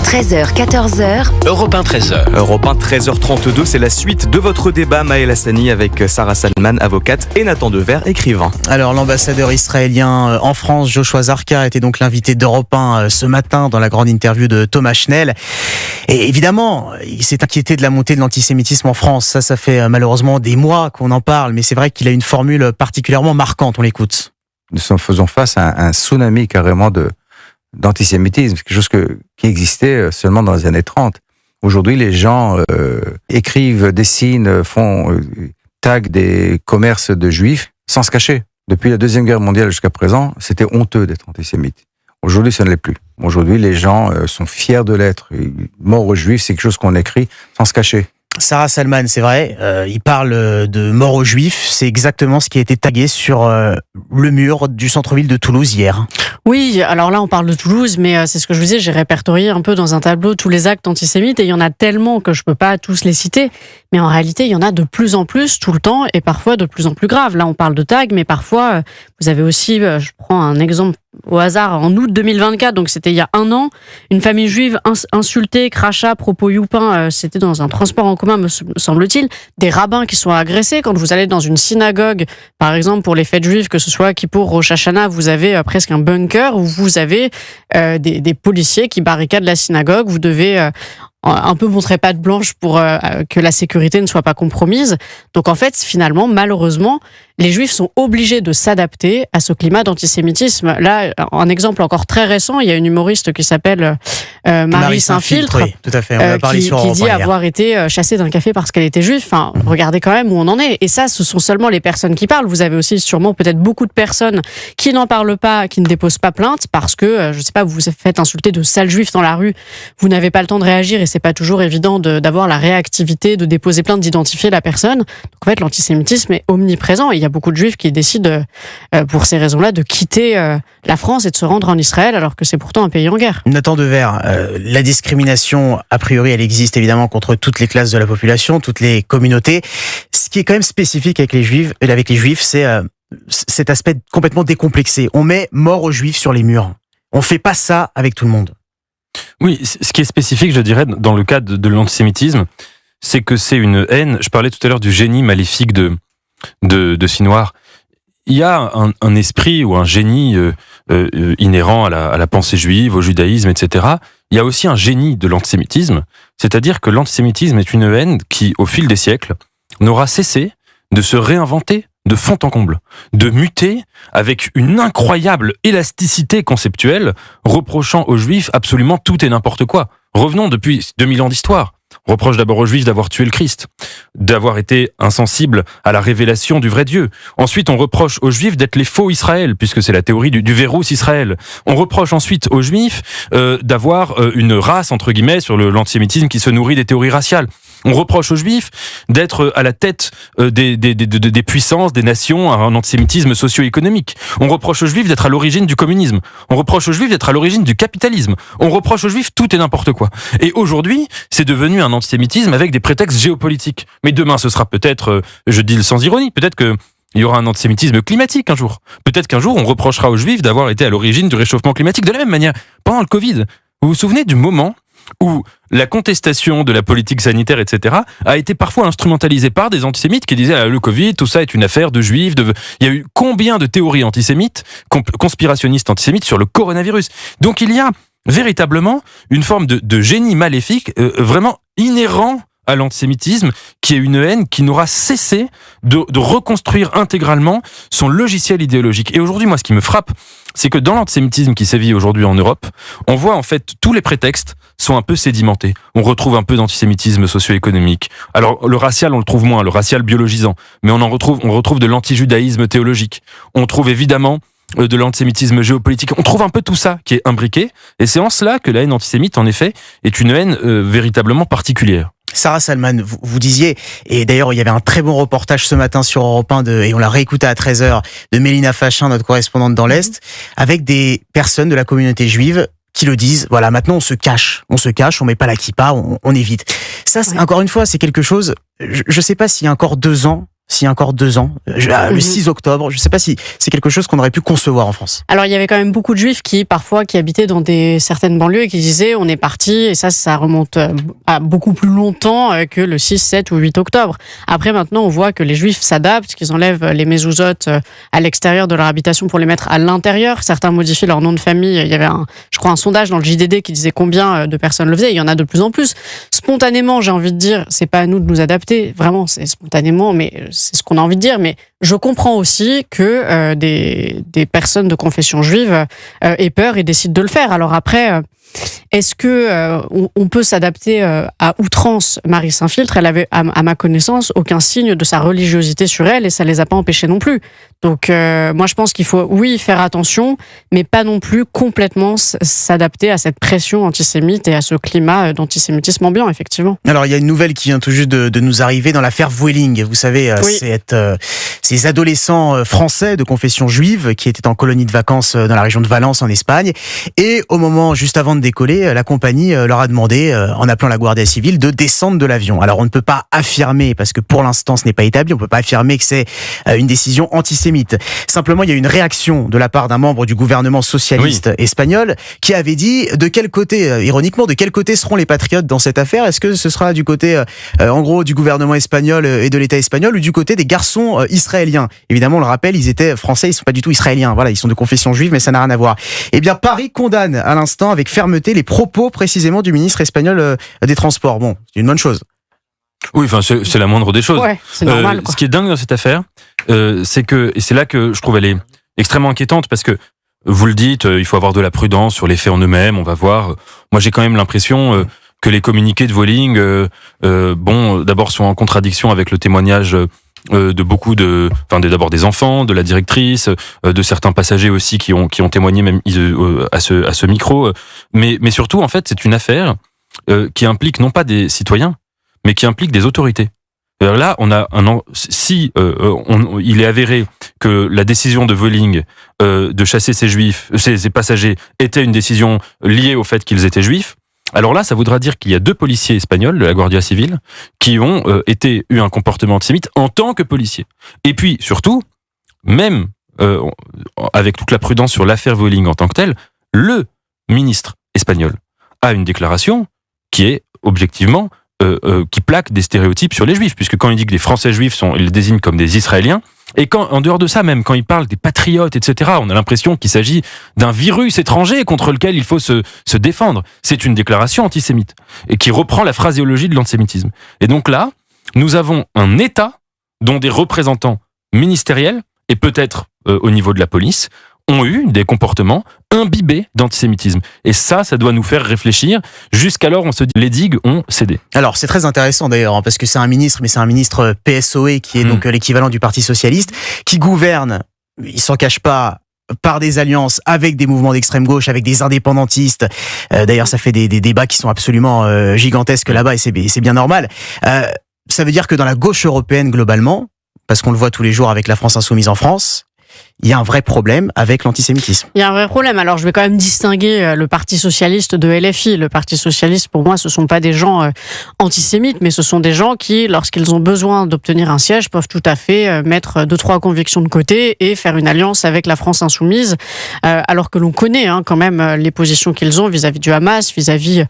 13h, 14h. Europe 1, 13h. Europe 1, 13h32, c'est la suite de votre débat, Maël Hassani, avec Sarah Salman, avocate, et Nathan Dever, écrivain. Alors, l'ambassadeur israélien en France, Joshua Zarka, était donc l'invité d'Europe 1 ce matin dans la grande interview de Thomas Schnell. Et évidemment, il s'est inquiété de la montée de l'antisémitisme en France. Ça fait malheureusement des mois qu'on en parle, mais c'est vrai qu'il a une formule particulièrement marquante. On l'écoute. Nous faisons face à un tsunami carrément d'antisémitisme, quelque chose qui existait seulement dans les années 30. Aujourd'hui, les gens écrivent, dessinent, taguent des commerces de juifs sans se cacher. Depuis la Deuxième Guerre mondiale jusqu'à présent, c'était honteux d'être antisémite. Aujourd'hui, ça ne l'est plus. Aujourd'hui, les gens sont fiers de l'être. Mort aux juifs, c'est quelque chose qu'on écrit sans se cacher. Sarah Salman, c'est vrai, il parle de mort aux juifs. C'est exactement ce qui a été tagué sur le mur du centre-ville de Toulouse hier. Oui, alors là on parle de Toulouse, mais c'est ce que je vous disais, j'ai répertorié un peu dans un tableau tous les actes antisémites et il y en a tellement que je peux pas tous les citer, mais en réalité il y en a de plus en plus tout le temps et parfois de plus en plus graves. Là on parle de tags, mais parfois vous avez aussi, je prends un exemple au hasard, en août 2024, donc c'était il y a un an, une famille juive insultée, crachat, propos youpin, c'était dans un transport en commun me semble-t-il, des rabbins qui sont agressés. Quand vous allez dans une synagogue, par exemple pour les fêtes juives, que ce soit Kippour, Rosh Hashanah, vous avez presque un bunker où vous avez des policiers qui barricadent la synagogue, vous devez un peu montrer patte blanche pour que la sécurité ne soit pas compromise. Donc en fait, finalement, malheureusement, les Juifs sont obligés de s'adapter à ce climat d'antisémitisme. Là, un exemple encore très récent, il y a une humoriste qui s'appelle Marie Saint-Filtre, oui, tout à fait. On a parlé sur qui dit avoir été chassée d'un café parce qu'elle était juive. Enfin, regardez quand même où on en est. Et ça, ce sont seulement les personnes qui parlent. Vous avez aussi sûrement peut-être beaucoup de personnes qui n'en parlent pas, qui ne déposent pas plainte parce que, je sais pas, vous vous faites insulter de sales juifs dans la rue, vous n'avez pas le temps de réagir et c'est pas toujours évident d'avoir la réactivité, de déposer plainte, d'identifier la personne. Donc en fait, l'antisémitisme est omniprésent et il y a beaucoup de juifs qui décident, pour ces raisons-là, de quitter la France et de se rendre en Israël alors que c'est pourtant un pays en guerre. Nathan Dever, la discrimination, a priori, elle existe évidemment contre toutes les classes de la population, toutes les communautés. Ce qui est quand même spécifique avec les juifs, c'est cet aspect complètement décomplexé. On met mort aux juifs sur les murs. On fait pas ça avec tout le monde. Oui, ce qui est spécifique, je dirais, dans le cas de l'antisémitisme, c'est que c'est une haine. Je parlais tout à l'heure du génie maléfique de Sinoir. Il y a un esprit ou un génie inhérent à la pensée juive, au judaïsme, etc. Il y a aussi un génie de l'antisémitisme, c'est-à-dire que l'antisémitisme est une haine qui, au fil des siècles, n'aura cessé de se réinventer de fond en comble, de muter avec une incroyable élasticité conceptuelle, reprochant aux Juifs absolument tout et n'importe quoi. Revenons depuis 2000 ans d'histoire. On reproche d'abord aux Juifs d'avoir tué le Christ, d'avoir été insensibles à la révélation du vrai Dieu. Ensuite, on reproche aux Juifs d'être les faux Israël, puisque c'est la théorie du Vérous Israël. On reproche ensuite aux Juifs d'avoir une race, entre guillemets, sur l'antisémitisme qui se nourrit des théories raciales. On reproche aux Juifs d'être à la tête des puissances, des nations, un antisémitisme socio-économique. On reproche aux Juifs d'être à l'origine du communisme. On reproche aux Juifs d'être à l'origine du capitalisme. On reproche aux Juifs tout et n'importe quoi. Et aujourd'hui, c'est devenu un antisémitisme avec des prétextes géopolitiques. Mais demain, ce sera peut-être, je dis sans ironie, peut-être que il y aura un antisémitisme climatique un jour. Peut-être qu'un jour, on reprochera aux Juifs d'avoir été à l'origine du réchauffement climatique. De la même manière, pendant le Covid, vous vous souvenez du moment où la contestation de la politique sanitaire, etc., a été parfois instrumentalisée par des antisémites qui disaient le Covid, tout ça est une affaire de juifs. Il y a eu combien de théories antisémites, conspirationnistes antisémites sur le coronavirus. Donc il y a véritablement une forme de génie maléfique vraiment inhérent à l'antisémitisme, qui est une haine qui n'aura cessé de reconstruire intégralement son logiciel idéologique. Et aujourd'hui, moi, ce qui me frappe, c'est que dans l'antisémitisme qui sévit aujourd'hui en Europe, on voit en fait tous les prétextes sont un peu sédimentés. On retrouve un peu d'antisémitisme socio-économique. Alors le racial, on le trouve moins, le racial biologisant, mais on retrouve de l'antijudaïsme théologique. On trouve évidemment de l'antisémitisme géopolitique. On trouve un peu tout ça qui est imbriqué, et c'est en cela que la haine antisémite, en effet, est une haine véritablement particulière. Sarah Salman, vous disiez, et d'ailleurs il y avait un très bon reportage ce matin sur Europe 1, et on l'a réécouté à 13h, de Mélina Fachin, notre correspondante dans l'Est, avec des personnes de la communauté juive qui le disent, voilà, maintenant on se cache, on met pas la kippa, on évite. Ça, encore une fois, c'est quelque chose, je sais pas s'il y a encore 2 ans, s'il y a encore 2 ans, le 6 octobre. Je ne sais pas si c'est quelque chose qu'on aurait pu concevoir en France. Alors il y avait quand même beaucoup de juifs qui habitaient dans certaines banlieues et qui disaient on est parti, et ça remonte à beaucoup plus longtemps que le 6, 7 ou 8 octobre. Après maintenant on voit que les juifs s'adaptent, qu'ils enlèvent les mezuzot à l'extérieur de leur habitation pour les mettre à l'intérieur. Certains modifient leur nom de famille. Il y avait je crois un sondage dans le JDD qui disait combien de personnes le faisaient. Il y en a de plus en plus. Spontanément, j'ai envie de dire, c'est pas à nous de nous adapter. Vraiment, c'est spontanément, mais c'est ce qu'on a envie de dire. Mais je comprends aussi que des personnes de confession juive aient peur et décident de le faire. Alors après, est-ce que on peut s'adapter à outrance? Marie s'infiltre, elle avait, à ma connaissance, aucun signe de sa religiosité sur elle et ça les a pas empêchés non plus. Donc moi je pense qu'il faut, oui, faire attention, mais pas non plus complètement s'adapter à cette pression antisémite et à ce climat d'antisémitisme ambiant, effectivement. Alors il y a une nouvelle qui vient tout juste de nous arriver dans l'affaire Vueling. Vous savez, Oui. ces adolescents français de confession juive qui étaient en colonie de vacances dans la région de Valence en Espagne. Et au moment juste avant de décoller, la compagnie leur a demandé, en appelant la Guardia Civile, de descendre de l'avion. Alors on ne peut pas affirmer, parce que pour l'instant ce n'est pas établi, on ne peut pas affirmer que c'est une décision antisémite. Simplement, il y a une réaction de la part d'un membre du gouvernement socialiste espagnol qui avait dit de quel côté, ironiquement, de quel côté seront les patriotes dans cette affaire? Est-ce que ce sera du côté, en gros, du gouvernement espagnol et de l'État espagnol, ou du côté des garçons israéliens? Évidemment, on le rappelle, ils étaient français, ils sont pas du tout israéliens. Voilà, ils sont de confession juive, mais ça n'a rien à voir. Eh bien, Paris condamne à l'instant avec fermeté les propos précisément du ministre espagnol des Transports. Bon, c'est une bonne chose. Oui, enfin, c'est la moindre des choses. Ouais, c'est normal, quoi. Ce qui est dingue dans cette affaire, c'est que, et c'est là que je trouve elle est extrêmement inquiétante, parce que vous le dites, il faut avoir de la prudence sur les faits en eux-mêmes, on va voir. Moi, j'ai quand même l'impression que les communiqués de Vueling, d'abord sont en contradiction avec le témoignage de beaucoup d'abord des enfants, de la directrice, de certains passagers aussi qui ont témoigné même à ce micro. Mais surtout, en fait, c'est une affaire qui implique non pas des citoyens, mais qui implique des autorités. Alors là, on a il est avéré que la décision de Vueling de chasser ces passagers était une décision liée au fait qu'ils étaient juifs. Alors là, ça voudra dire qu'il y a 2 policiers espagnols de la Guardia Civile qui ont eu un comportement antisémite en tant que policiers. Et puis surtout, même avec toute la prudence sur l'affaire Vueling en tant que telle, le ministre espagnol a une déclaration qui est objectivement qui plaque des stéréotypes sur les juifs, puisque quand il dit que les Français juifs il les désigne comme des Israéliens, et en dehors de ça, même quand il parle des patriotes, etc., on a l'impression qu'il s'agit d'un virus étranger contre lequel il faut se défendre. C'est une déclaration antisémite, et qui reprend la phraséologie de l'antisémitisme. Et donc là, nous avons un État dont des représentants ministériels, et peut-être au niveau de la police, ont eu des comportements imbibés d'antisémitisme. Et ça doit nous faire réfléchir. Jusqu'alors, on se dit, les digues ont cédé. Alors, c'est très intéressant d'ailleurs, parce que c'est un ministre, mais c'est un ministre PSOE, qui est donc l'équivalent du Parti Socialiste, qui gouverne, il s'en cache pas, par des alliances avec des mouvements d'extrême gauche, avec des indépendantistes. D'ailleurs, ça fait des débats qui sont absolument gigantesques là-bas, et c'est bien normal. Ça veut dire que dans la gauche européenne, globalement, parce qu'on le voit tous les jours avec la France insoumise en France, il y a un vrai problème avec l'antisémitisme. Il y a un vrai problème. Alors, je vais quand même distinguer le Parti Socialiste de LFI. Le Parti Socialiste, pour moi, ce sont pas des gens antisémites, mais ce sont des gens qui, lorsqu'ils ont besoin d'obtenir un siège, peuvent tout à fait mettre 2-3 convictions de côté et faire une alliance avec la France insoumise, alors que l'on connaît quand même les positions qu'ils ont vis-à-vis du Hamas, vis-à-vis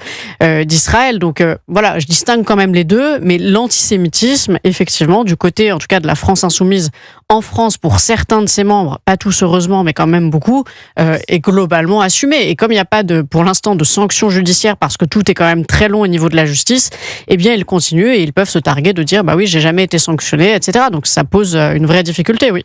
d'Israël. Donc voilà, je distingue quand même les deux, mais l'antisémitisme, effectivement, du côté, en tout cas, de la France insoumise, en France, pour certains de ses membres, pas tous heureusement, mais quand même beaucoup, est globalement assumé. Et comme il n'y a pas pour l'instant de sanctions judiciaires, parce que tout est quand même très long au niveau de la justice, eh bien ils continuent et ils peuvent se targuer de dire bah oui, j'ai jamais été sanctionné, etc. Donc ça pose une vraie difficulté, oui.